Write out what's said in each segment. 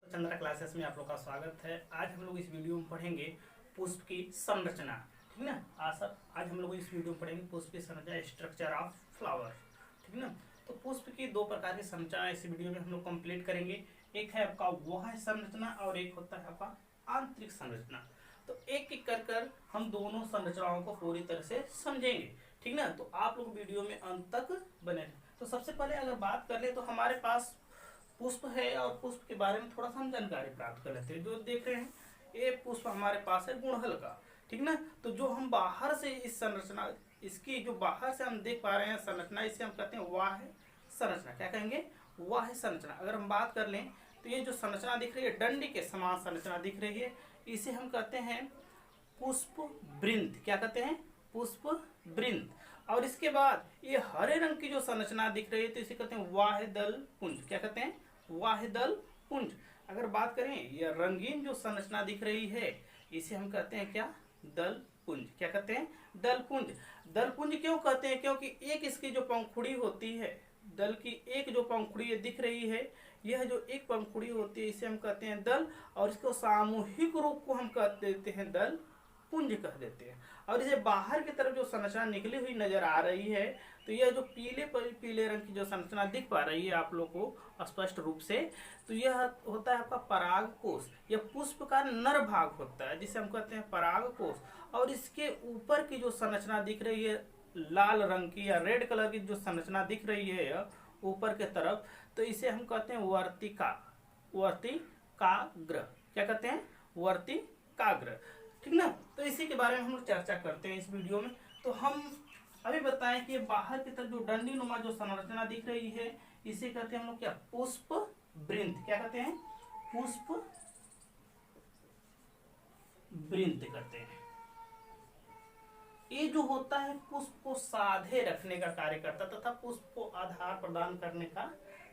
Chandra classes में आप लोग का स्वागत है। आज हम लोग इस वीडियो में पढ़ेंगे पुष्प की संरचना। ठीक ना। आज हम लोग इस वीडियो में पढ़ेंगे पुष्प की संरचना, स्ट्रक्चर ऑफ फ्लावर। ठीक ना। तो पुष्प की दो प्रकार की संरचना इस वीडियो में हम लोग कंप्लीट करेंगे। एक है आपका वह संरचना और एक होता है आपका आंतरिक संरचना। तो एक एक कर हम दोनों संरचनाओं को पूरी तरह से समझेंगे। ठीक ना। तो आप लोग वीडियो में अंत तक बने रहें। तो सबसे पहले अगर बात कर ले तो हमारे पास पुष्प है और पुष्प के बारे में थोड़ा सा हम जानकारी प्राप्त कर लेते हैं। जो देख रहे हैं ये पुष्प हमारे पास है गुड़हल का। ठीक ना। तो जो हम बाहर से इस संरचना, इसकी जो बाहर से हम देख पा रहे हैं संरचना, इसे हम कहते हैं वाह्य संरचना। क्या कहेंगे? वाह्य संरचना। अगर हम बात कर लें तो ये जो संरचना दिख रही है, डंडी के समान संरचना दिख रही है, इसे हम कहते हैं पुष्प वृंत। क्या कहते हैं? पुष्प वृंत। और इसके बाद ये हरे रंग की जो संरचना दिख रही है तो इसे कहते हैं वाह्य दल पुंज। क्या कहते हैं? वाह्य दल पुंज। अगर बात करें ये रंगीन जो संरचना दिख रही है इसे हम कहते हैं क्या? दल पुंज। क्या कहते हैं? दल पुंज। दल पुंज क्यों कहते हैं? क्योंकि एक इसकी जो पंखुड़ी होती है, दल की एक जो पंखुड़ी दिख रही है, यह जो एक पंखुड़ी होती है इसे हम कहते हैं दल, और इसको सामूहिक रूप को हम कह देते हैं दल पुंज कह देते हैं। और इसे बाहर की तरफ जो संरचना निकली हुई नजर आ रही है, तो यह जो पीले रंग की जो संरचना दिख पा रही है आप लोग को स्पष्ट रूप से, तो यह होता है आपका परागकोश। यह पुष्प का नर भाग होता है जिसे हम कहते हैं परागकोश। और इसके ऊपर की जो संरचना दिख रही है लाल रंग की या रेड कलर की जो संरचना दिख रही है ऊपर के तरफ, तो इसे हम कहते हैं वर्तिका, वर्तिकाग्र। क्या कहते हैं? वर्तिकाग्र। ठीक ना। तो इसी के बारे में हम लोग चर्चा करते हैं इस वीडियो में। तो हम अभी बताएं कि बाहर की तरफ जो डंडी नुमा जो संरचना दिख रही है इसे कहते हैं हम लोग क्या? पुष्प वृंत। क्या कहते हैं? पुष्प वृंत कहते हैं। ये जो होता है पुष्प को साधे रखने का कार्य करता है तथा पुष्प को आधार प्रदान करने का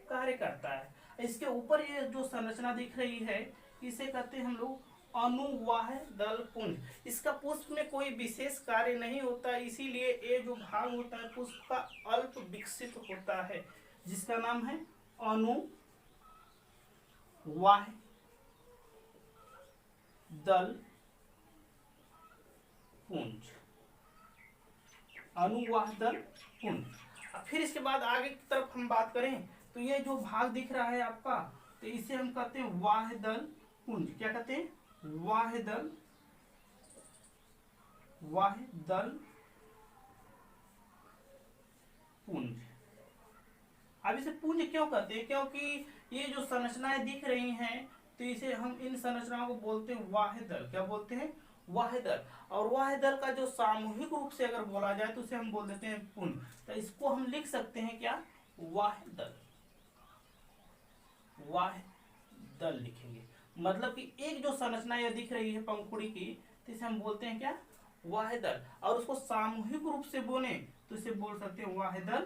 कार्य करता है। इसके ऊपर ये जो संरचना दिख रही है इसे कहते हैं हम लोग अनुवाह्य दल पुंज। इसका पुष्प में कोई विशेष कार्य नहीं होता, इसीलिए ये जो भाग होता है पुष्प का अल्प विकसित होता है, जिसका नाम है अनुवाह्य दल पुंज। अनुवाह्य दल पुंज। फिर इसके बाद आगे की तरफ हम बात करें तो ये जो भाग दिख रहा है आपका, तो इसे हम कहते हैं वाह्य दल पुंज। क्या कहते हैं? वाह्य दल पुंज। अब इसे पुंज क्यों कहते हैं? क्योंकि ये जो संरचनाएं दिख रही हैं तो इसे हम इन संरचनाओं को बोलते हैं वाह्य दल। क्या बोलते हैं? वाह्य दल। और वाह्य दल का जो सामूहिक रूप से अगर बोला जाए तो उसे हम बोल देते हैं पुंज। तो इसको हम लिख सकते हैं क्या? वाह्य दल। वाह्य दल लिखेंगे। मतलब कि एक जो संरचना यह दिख रही है पंखुड़ी की, तो इसे हम बोलते हैं क्या? वाह्य दल। और उसको सामूहिक रूप से बोले तो इसे बोल सकते हैं वाह्य दल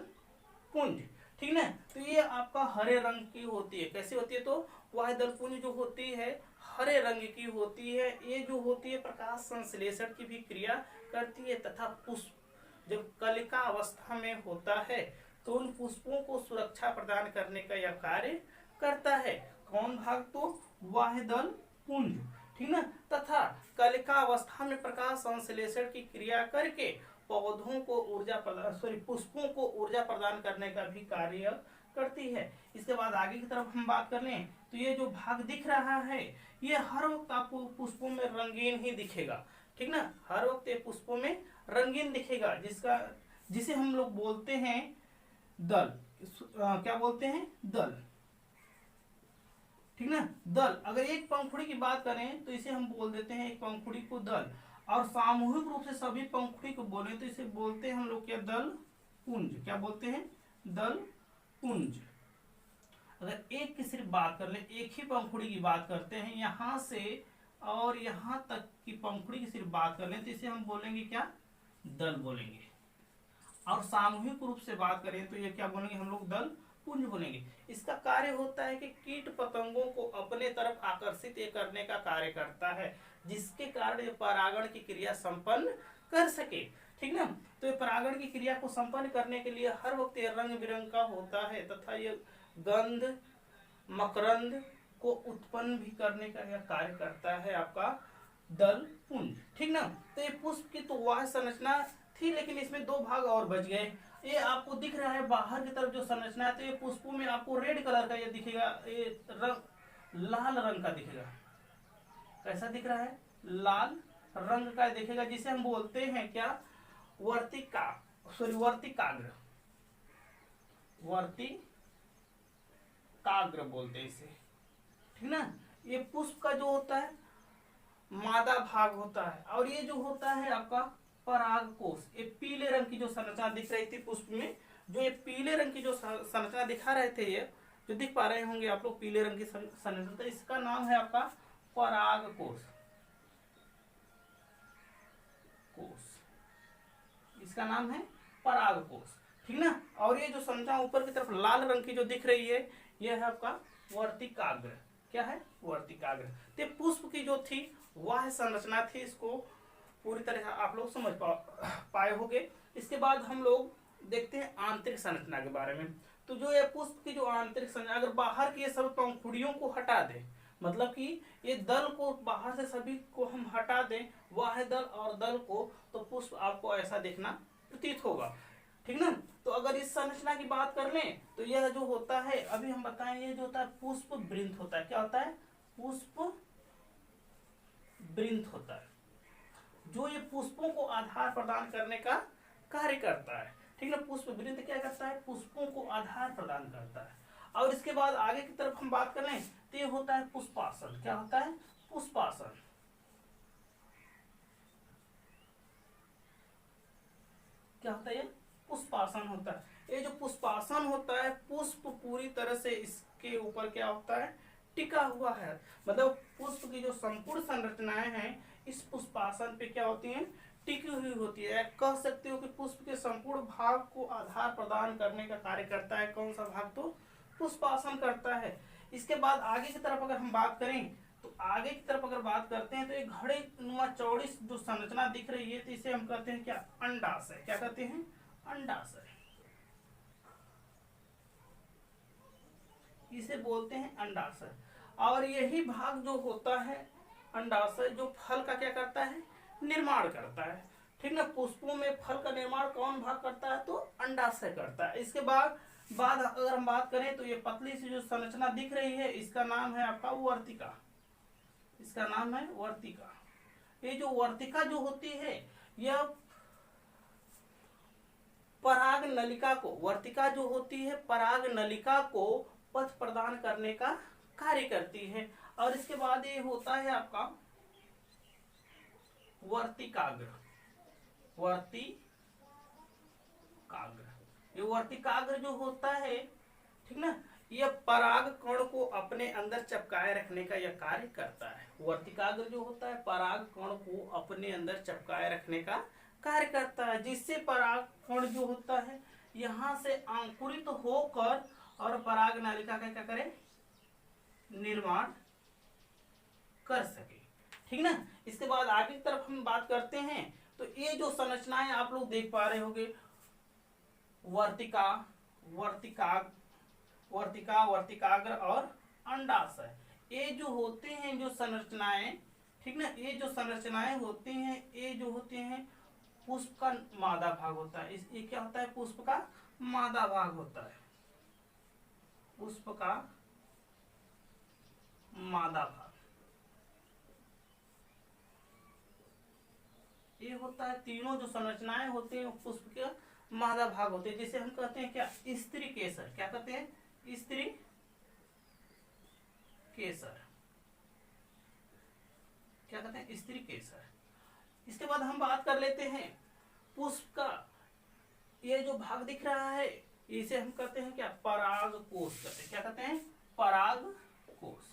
पुंज। ठीक ना। तो ये आपका हरे रंग की होती है। कैसी होती है? तो वाह्य दल पुंज जो होती है हरे रंग की होती है। ये जो होती है प्रकाश संश्लेषण की भी क्रिया करती है तथा पुष्प जब कलिका अवस्था में होता है तो उन पुष्पों को सुरक्षा प्रदान करने का यह कार्य करता है। कौन भाग? तो वाह्य दल पुंज। ठीक ना। तथा कलिका अवस्था में प्रकाश संश्लेषण की क्रिया करके पौधों को ऊर्जा प्रदान, पुष्पों को ऊर्जा प्रदान करने का भी कार्य करती है। इसके बाद आगे की तरफ हम बात कर लें तो ये जो भाग दिख रहा है ये हर वक्त आपको पुष्पों में रंगीन ही दिखेगा। ठीक ना। हर वक्त ये पुष्पों में रंगीन दिखेगा, जिसे हम लोग बोलते हैं दल। क्या बोलते हैं? दल। ठीक ना। दल। अगर एक पंखुड़ी की बात करें तो इसे हम बोल देते हैं एक पंखुड़ी को दल, और सामूहिक रूप से सभी पंखुड़ी को बोले तो इसे बोलते हैं हम लोग क्या? दल पुंज। क्या बोलते हैं? दल पुंज। अगर एक की सिर्फ बात कर ले, एक ही पंखुड़ी की बात करते हैं यहां से और यहां तक की पंखुड़ी की सिर्फ बात कर लें तो इसे हम बोलेंगे क्या? दल बोलेंगे। और सामूहिक रूप से बात करें तो ये क्या बोलेंगे हम लोग? दल पुंज बोलेंगे। इसका कार्य होता है कि कीट पतंगों को अपने तरफ आकर्षित करने का कार्य करता है, जिसके कारण ये परागण की क्रिया संपन्न कर सके। ठीक ना। तो ये परागण की क्रिया को संपन्न करने के लिए हर वक्त ये रंग बिरंग का होता है तथा ये गंध, मकरंद, को उत्पन्न भी करने का यह कार्य करता है आपका दल पुंज, ठीक ना। तो ये पुष्प की तो वह संरचना थी, लेकिन इसमें दो भाग और बच गए। ये आपको दिख रहा है बाहर की तरफ जो संरचना है, तो ये पुष्पों में आपको रेड कलर का ये दिखेगा, ये रंग लाल रंग का दिखेगा। कैसा दिख रहा है? लाल रंग का दिखेगा, जिसे हम बोलते हैं क्या? वर्तिकाग्र, वर्तिकाग्र बोलते हैं इसे, ठीक ना। ये पुष्प का जो होता है मादा भाग होता है, और ये जो होता है आपका परागकोश। ये पीले रंग की जो संरचना दिख रही थी पुष्प में, जो ये पीले रंग की जो संरचना दिखा रहे थे, ये जो दिख पा रहे होंगे आप लोग पीले रंग की संरचना, तो इसका नाम है आपका परागकोश। इसका नाम है परागकोश, ठीक ना। और ये जो संरचना ऊपर की तरफ लाल रंग की जो दिख रही है, यह है आपका वर्तिकाग्र। क्या है? वर्तिकाग्र। तो पुष्प की जो थी वह संरचना थी, इसको पूरी तरह आप लोग समझ पाए होंगे। इसके बाद हम लोग देखते हैं आंतरिक संरचना के बारे में। तो जो ये पुष्प की जो आंतरिक संरचना, अगर बाहर की ये सब पंखुड़ियों को हटा दें, मतलब कि ये दल को बाहर से सभी को हम हटा दें, वह दल और दल को, तो पुष्प आपको ऐसा देखना प्रतीत होगा, ठीक ना। तो अगर इस संरचना की बात कर लें, तो यह जो होता है, अभी हम बताएं, ये जो होता है पुष्प वृंत होता है। क्या होता है? पुष्प वृंत होता है, जो ये पुष्पों को आधार प्रदान करने का कार्य करता है, ठीक ना। पुष्प वृंत क्या करता है? पुष्पों को आधार प्रदान करता है। और इसके बाद आगे की तरफ हम बात करें, तो ये होता है पुष्पासन। क्या होता है? पुष्पासन। क्या होता है? ये पुष्पासन होता है। ये जो पुष्पासन होता है, पुष्प पूरी तरह से इसके ऊपर क्या होता है? टिका हुआ है। मतलब पुष्प की जो संपूर्ण संरचनाएं हैं, इस पुष्पासन पे क्या होती हैं? टिकी हुई होती है। कह सकते हो कि पुष्प के संपूर्ण भाग को आधार प्रदान करने का कार्य करता है। कौन सा भाग? तो पुष्पासन करता है। इसके बाद आगे की तरफ अगर हम बात करें, तो आगे की तरफ अगर बात करते हैं, तो एक घड़े नुमा चौड़ी जो संरचना दिख रही है, तो इसे हम कहते हैं क्या? अंडाशय। क्या कहते हैं? अंडाशय। इसे बोलते हैं अंडाशय। और यही भाग जो होता है अंडाशय, जो फल का क्या करता है? निर्माण करता है, ठीक ना। पुष्पों में फल का निर्माण कौन भाग करता है? तो अंडाशय करता है। इसके बाद अगर हम बात करें, तो ये पतली सी जो संरचना दिख रही है, इसका नाम है आपका वर्तिका। इसका नाम है वर्तिका। ये जो वर्तिका जो होती है, यह पराग नलिका को, वर्तिका जो होती है पराग नलिका को पथ प्रदान करने का कार्य करती है। और इसके बाद ये होता है आपका वर्तिकाग्र। ये वर्तिकाग्र जो होता है, ठीक ना, यह पराग कण को अपने अंदर चिपकाए रखने का यह कार्य करता है। वर्तिकाग्र जो होता है पराग कण को अपने अंदर चिपकाए रखने का कार्य करता है, जिससे पराग कण जो होता है यहाँ से अंकुरित होकर और पराग नालिका का क्या करे? निर्माण कर सके, ठीक ना। इसके बाद आगे की तरफ हम बात करते हैं, तो ये जो संरचनाएं आप लोग देख पा रहे होंगे, वर्तिकाग्र और अंडाशय, ये जो होते हैं जो संरचनाएं, ठीक ना, ये जो संरचनाएं होती हैं, ये जो होते हैं पुष्प का मादा भाग होता है। ये क्या होता है? पुष्प का मादा भाग होता है। पुष्प का मादा भाग ये होता है। तीनों जो संरचनाएं होती हैं पुष्प के मादा भाग होते हैं, जिसे हम कहते हैं क्या? स्त्री केसर। क्या कहते हैं? स्त्री केसर। क्या कहते हैं? स्त्री केसर। इसके बाद हम बात कर लेते हैं पुष्प का ये जो भाग दिख रहा है, इसे हम कहते हैं क्या? परागकोश कहते हैं। क्या कहते हैं? परागकोश।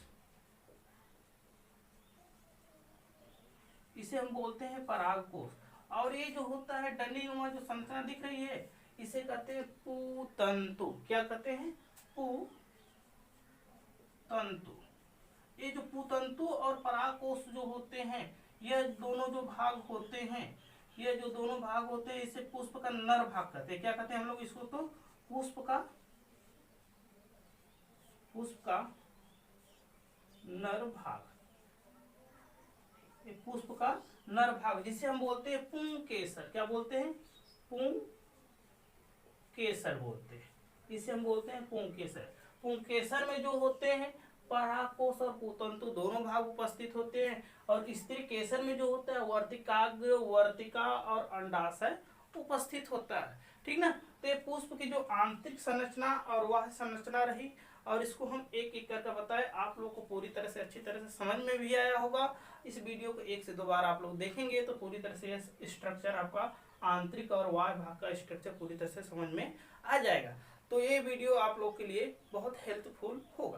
इसे हम बोलते हैं परागकोश। और ये जो होता है डंडी नुमा जो संरचना दिख रही है, इसे कहते हैं पुतंतु। क्या कहते हैं? पुतंतु। ये जो पुतंतु और परागकोश जो होते हैं, यह दोनों जो भाग होते हैं, ये जो दोनों भाग होते हैं, इसे पुष्प का नर भाग कहते हैं। क्या कहते हैं हम लोग इसको? तो पुष्प का नर भाग, ये पुष्प का नर भाग जिसे हम बोलते हैं पुंकेसर। क्या बोलते हैं? पुंकेसर बोलते हैं, इसे हम बोलते हैं पुंकेसर। पुंकेसर में जो होते हैं परागकोश और पुतंतु दोनों भाग उपस्थित होते हैं, और स्त्री केसर में जो होता है वर्तिकाग्र, वर्तिका और अंडाशय उपस्थित होता है। ठीक ना। तो ये पुष्प की जो आंतरिक संरचना और वह संरचना रही, और इसको हम एक एक करके बताए, आप लोग को पूरी तरह से अच्छी तरह से समझ में भी आया होगा। इस वीडियो को 1 से 2 बार आप लोग देखेंगे तो पूरी तरह से यह स्ट्रक्चर आपका आंतरिक और वाय भाग का स्ट्रक्चर पूरी तरह से समझ में आ जाएगा। तो ये वीडियो आप लोग के लिए बहुत हेल्पफुल होगा।